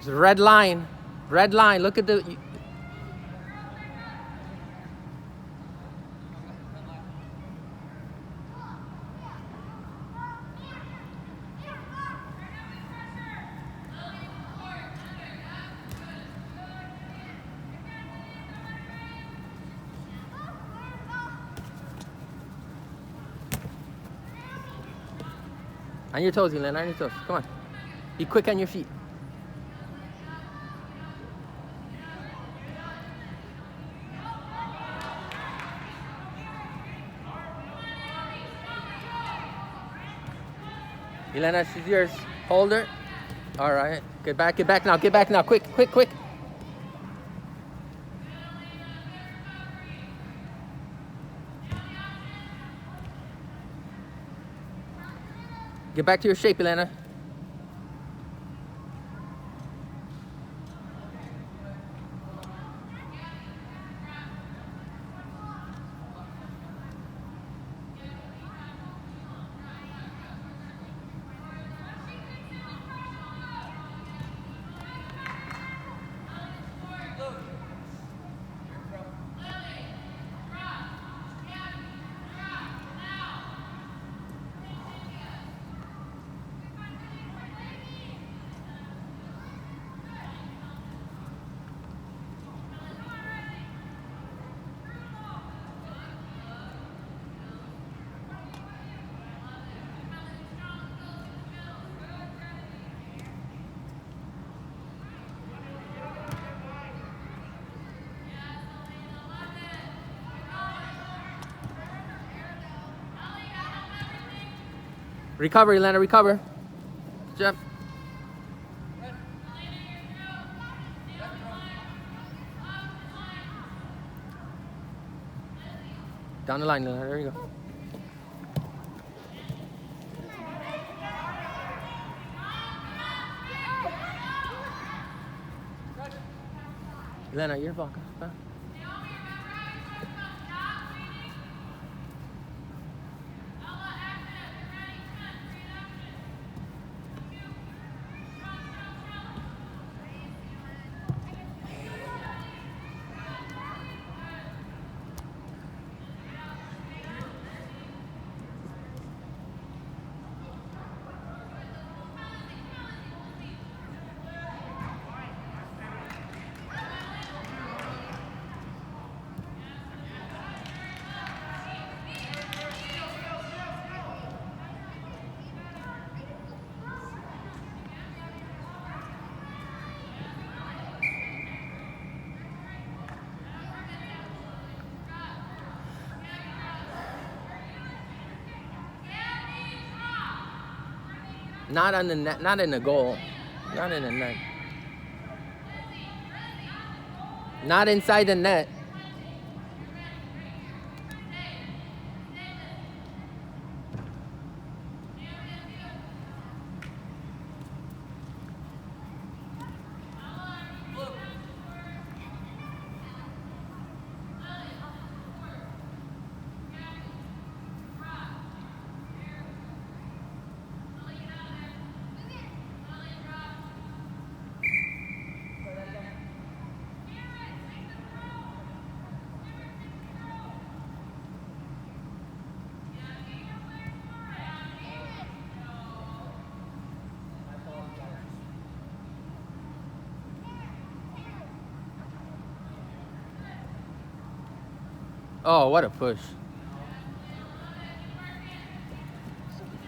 It's a red line. Red line. Look at the... On your toes, Elena, on your toes. Come on. Be quick on your feet. Elena, she's yours. Hold her. All right. Get back now. Get back now. Quick, quick, quick. Get back to your shape, Elena. Recover, Elena, recover. Jeff. Down the line, Elena. There you go. Elena, you're involved. Huh? Not on the net, not in the goal. Not in the net. Not inside the net. Oh, what a push.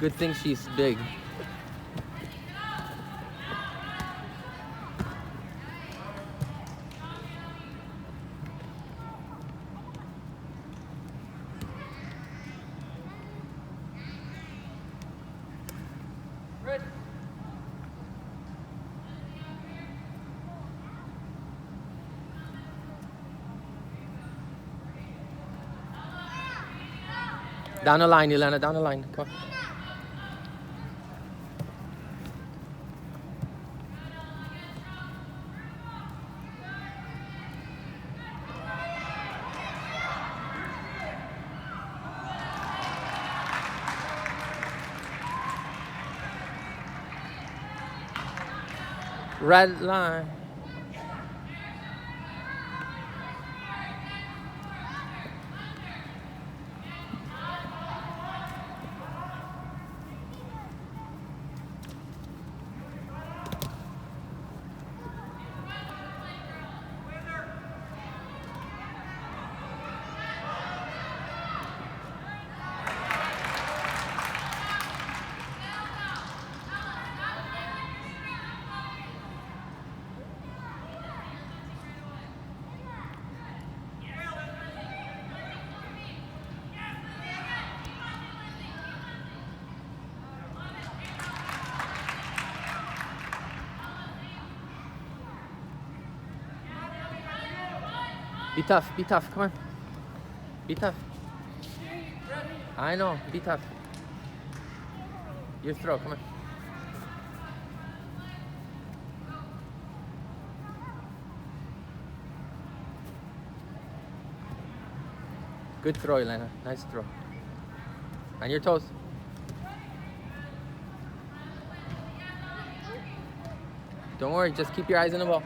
Good thing she's big. Down the line, Elena, down the line. Come on. Red line. Be tough, come on. Be tough. I know, be tough. Your throw, come on. Good throw, Elena. Nice throw. On your toes. Don't worry, just keep your eyes on the ball.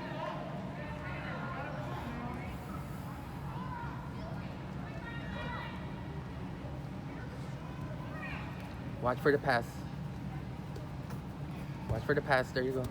Watch for the pass. Watch for the pass. There you go.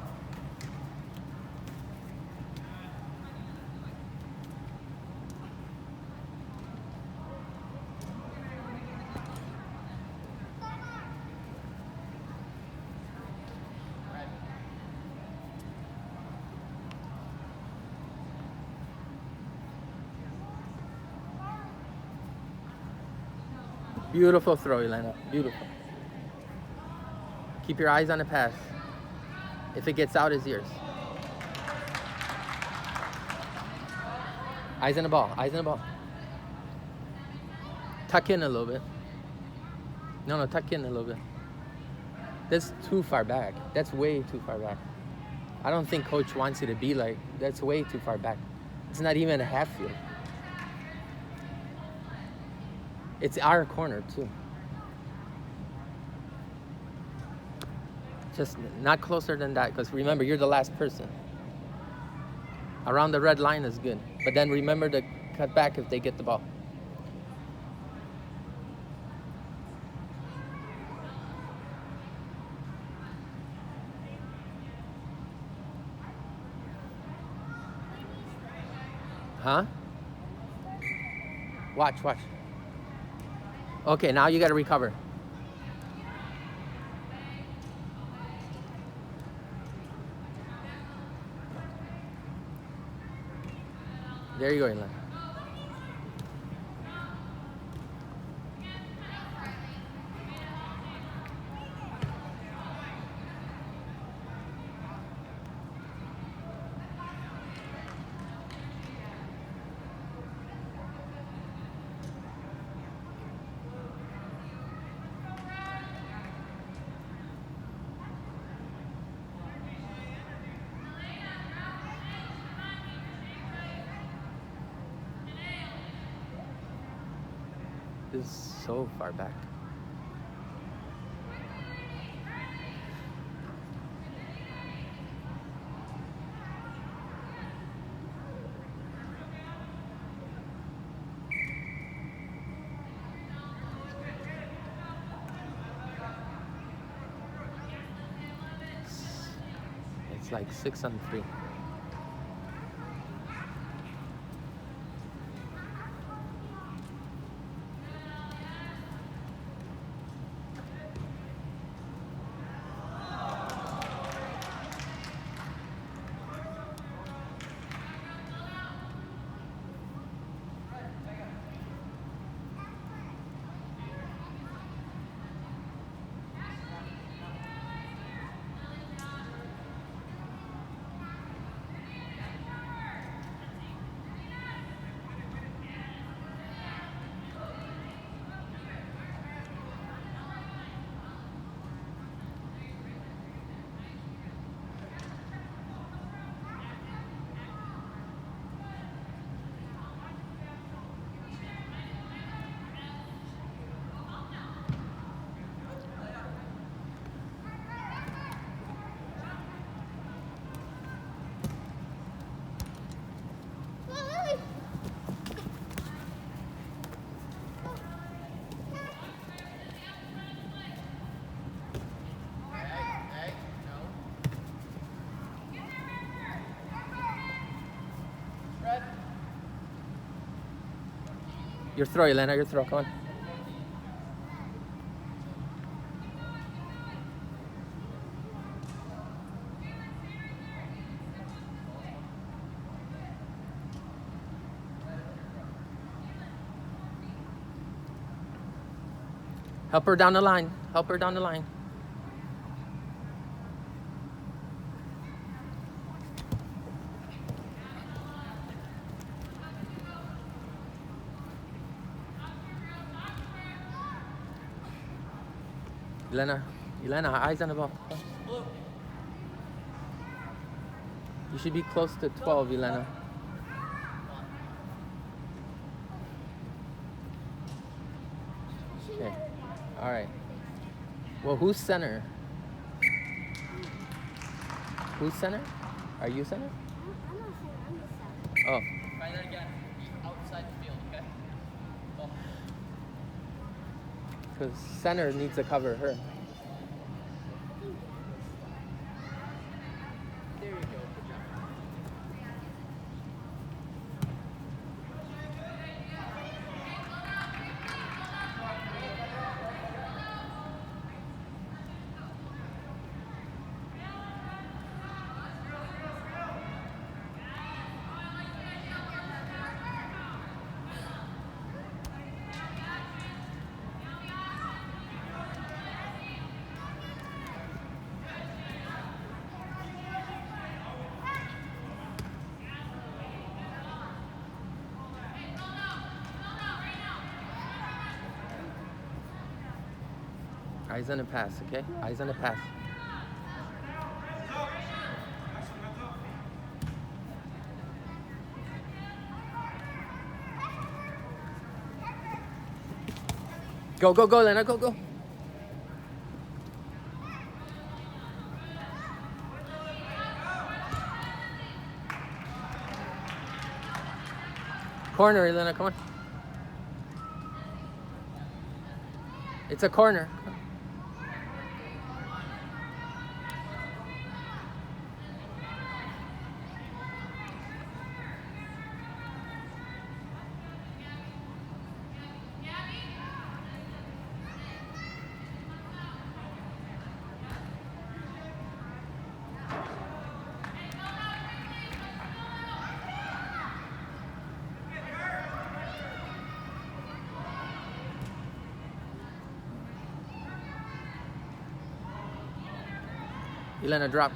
Beautiful throw, Elena. Beautiful. Keep your eyes on the pass. If it gets out, it's yours. Eyes on the ball. Eyes on the ball. Tuck in a little bit. No, tuck in a little bit. That's too far back. That's way too far back. I don't think coach wants you to be like, that's way too far back. It's not even a half field. It's our corner too. Just not closer than that, because remember, you're the last person. Around the red line is good, but then remember to cut back if they get the ball. Huh? Watch. Okay, now you got to recover. There you go, Elena. This is so far back. It's like 6-3. Your throw, Elena, your throw, come on. Help her down the line. Help her down the line. Elena, eyes on the ball. You should be close to 12, Elena. Okay. All right. Well, who's center? Who's center? Are you center? I'm not center. I'm the center. Oh. Try that again. Outside the field, okay? Oh. Because center needs to cover her. There you go. Good job. Eyes on the pass, okay? Eyes on the pass. Go, go, go, Lena, go, go. Corner, Elena, come on. It's a corner. Elena, drop.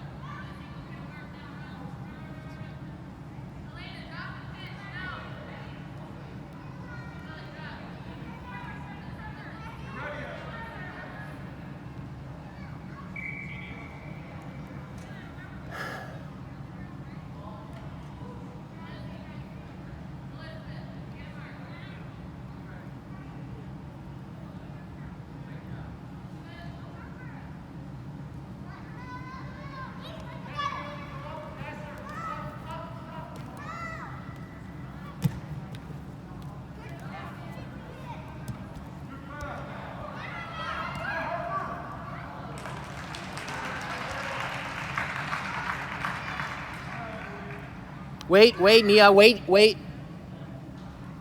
Wait, Nia, wait.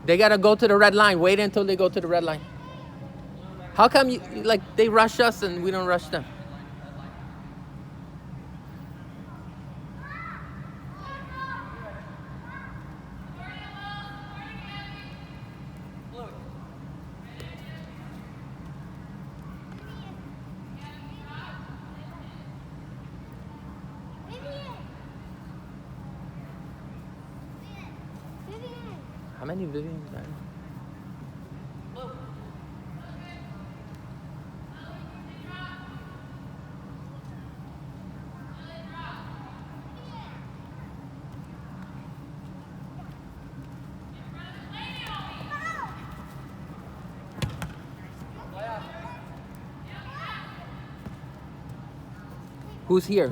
They gotta go to the red line. Wait until they go to the red line. How come they rush us and we don't rush them? How many Vivians are there? Who's here?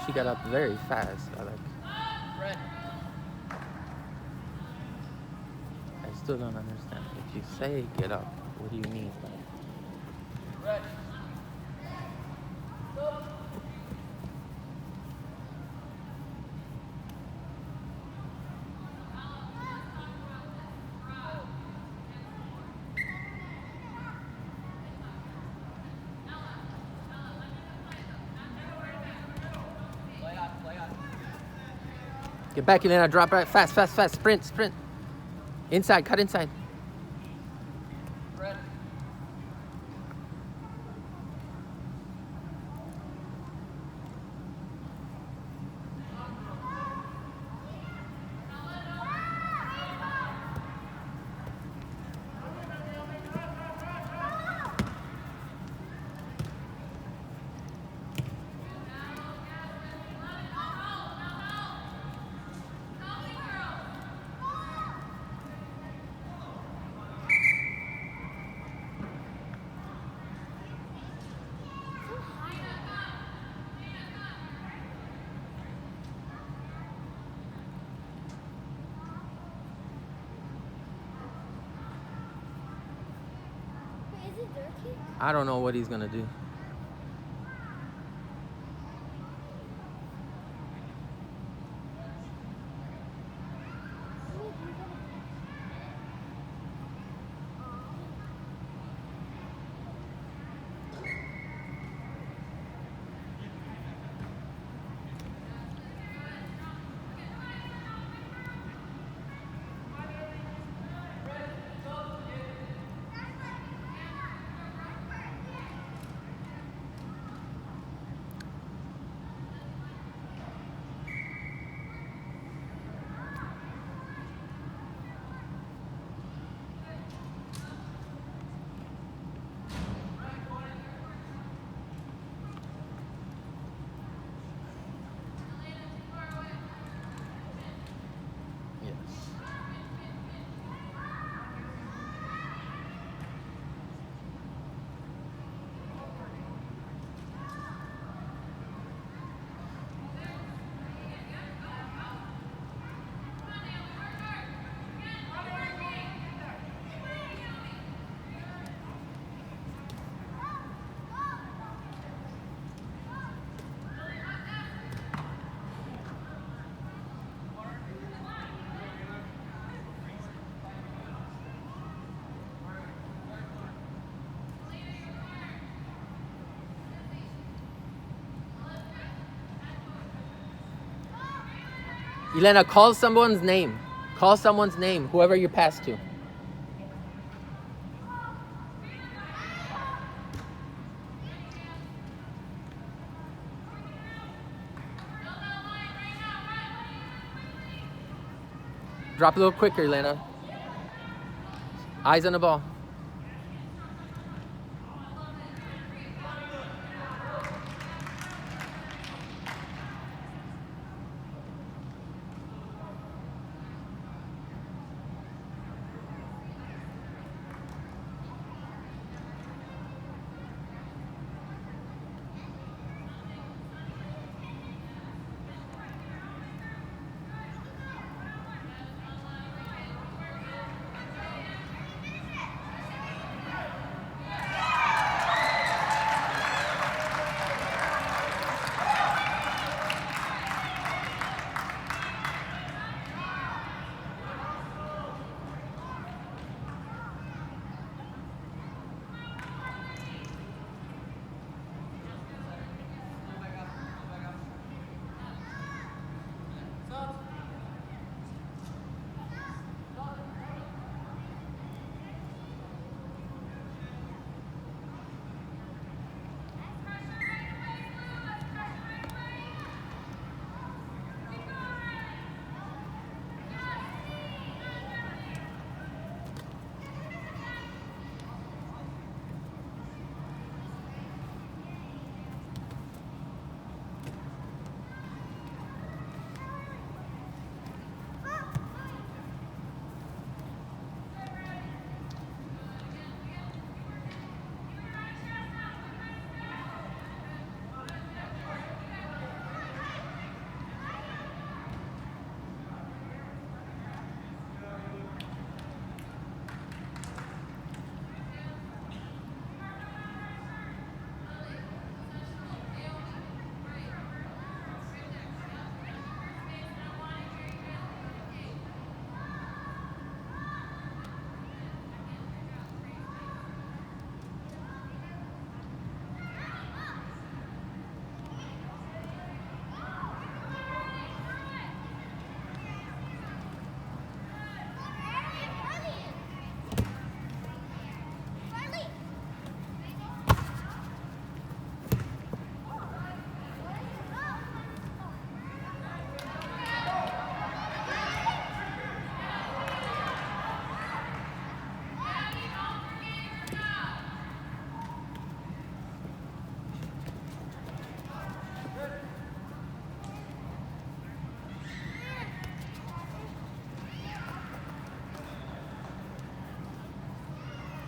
She got up very fast. Red. I still don't understand. If you say get up, what do you mean? Red. Stop. Get back, Elena. Drop right. Fast, fast, fast. Sprint, sprint. Inside. Cut inside. Red. Wait, is it dirty? I don't know what he's gonna do. Yes. Elena, call someone's name. Call someone's name, whoever you pass to. Drop a little quicker, Elena. Eyes on the ball.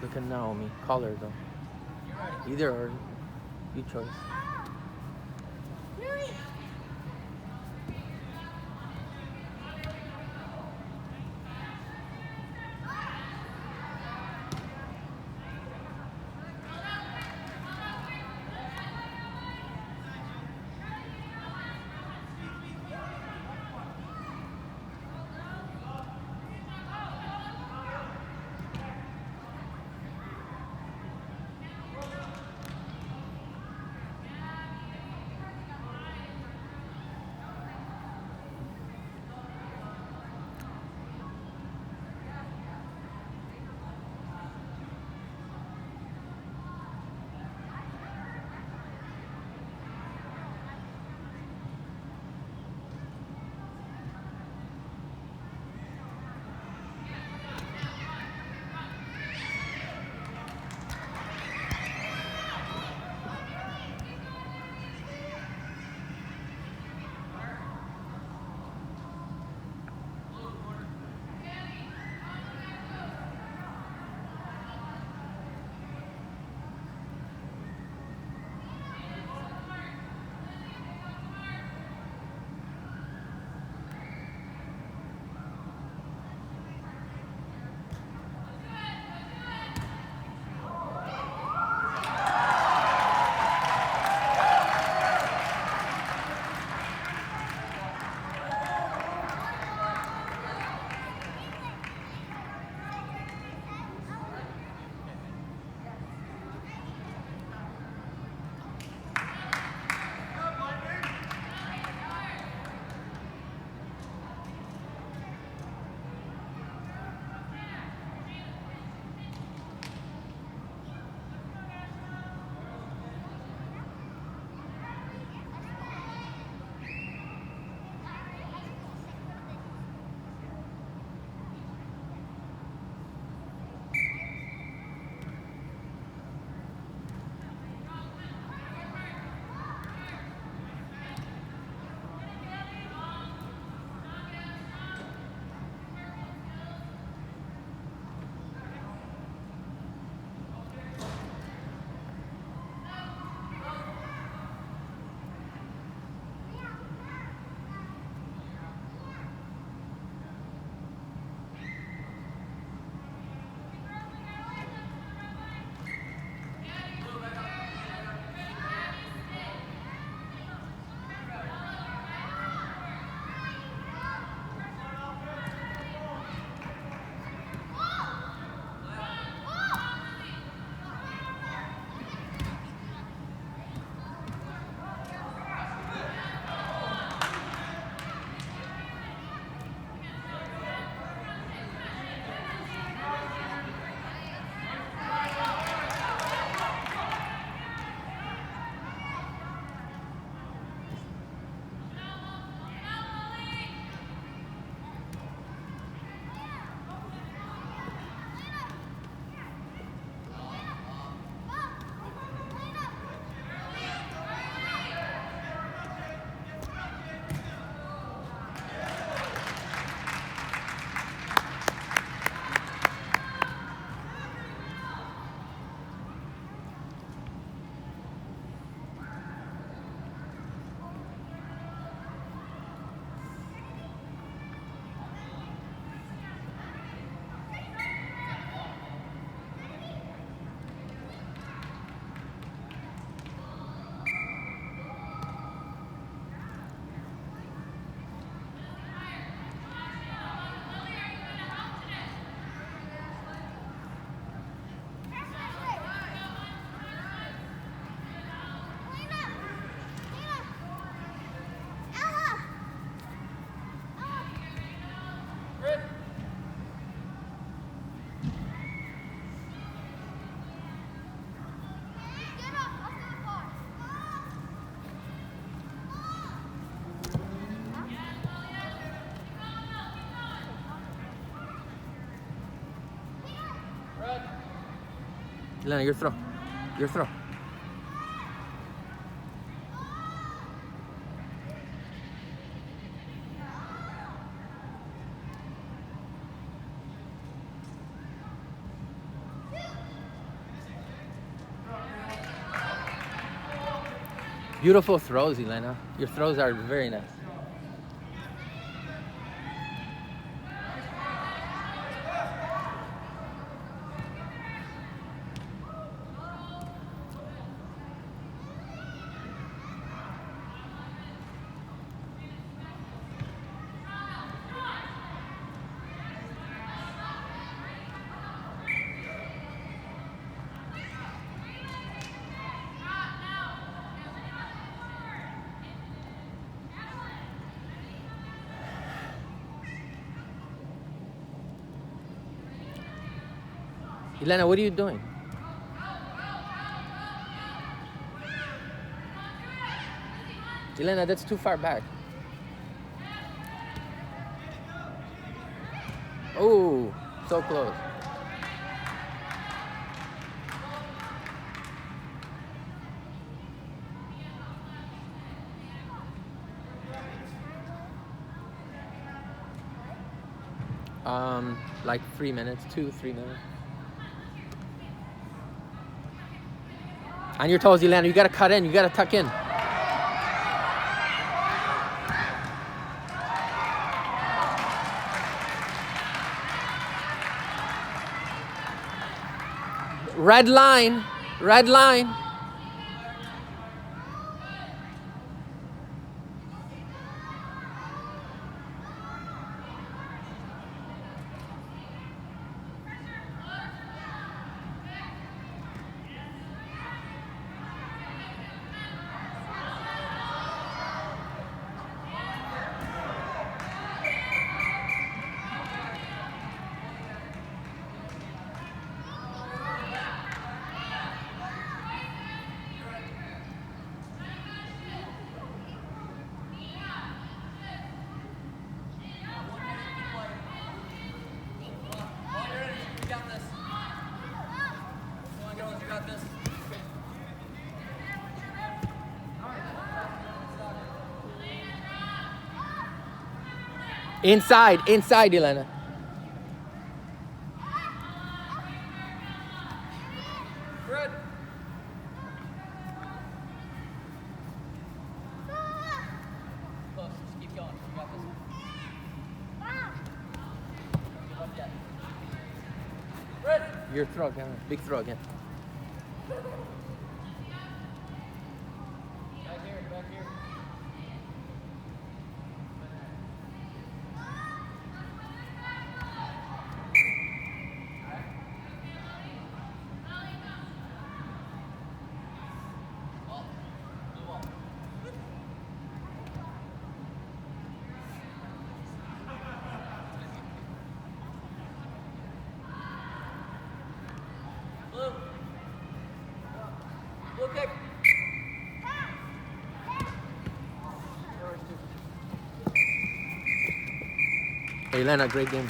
Look at Naomi. Call her though. Either or. You choice. Nuri. Elena, your throw. Your throw. Beautiful throws, Elena. Your throws are very nice. Elena, what are you doing? Elena, that's too far back. Oh, so close. Like 3 minutes, 2-3 minutes. On your toes, Elena. You gotta cut in. You gotta tuck in. Red line. Red line. Inside, inside, Elena. Good. Close. Just keep going. You got this. Give up yet. Good. Your throw again. Big throw again. Back here. Back here. Blue kick. Hey, Elena, great game.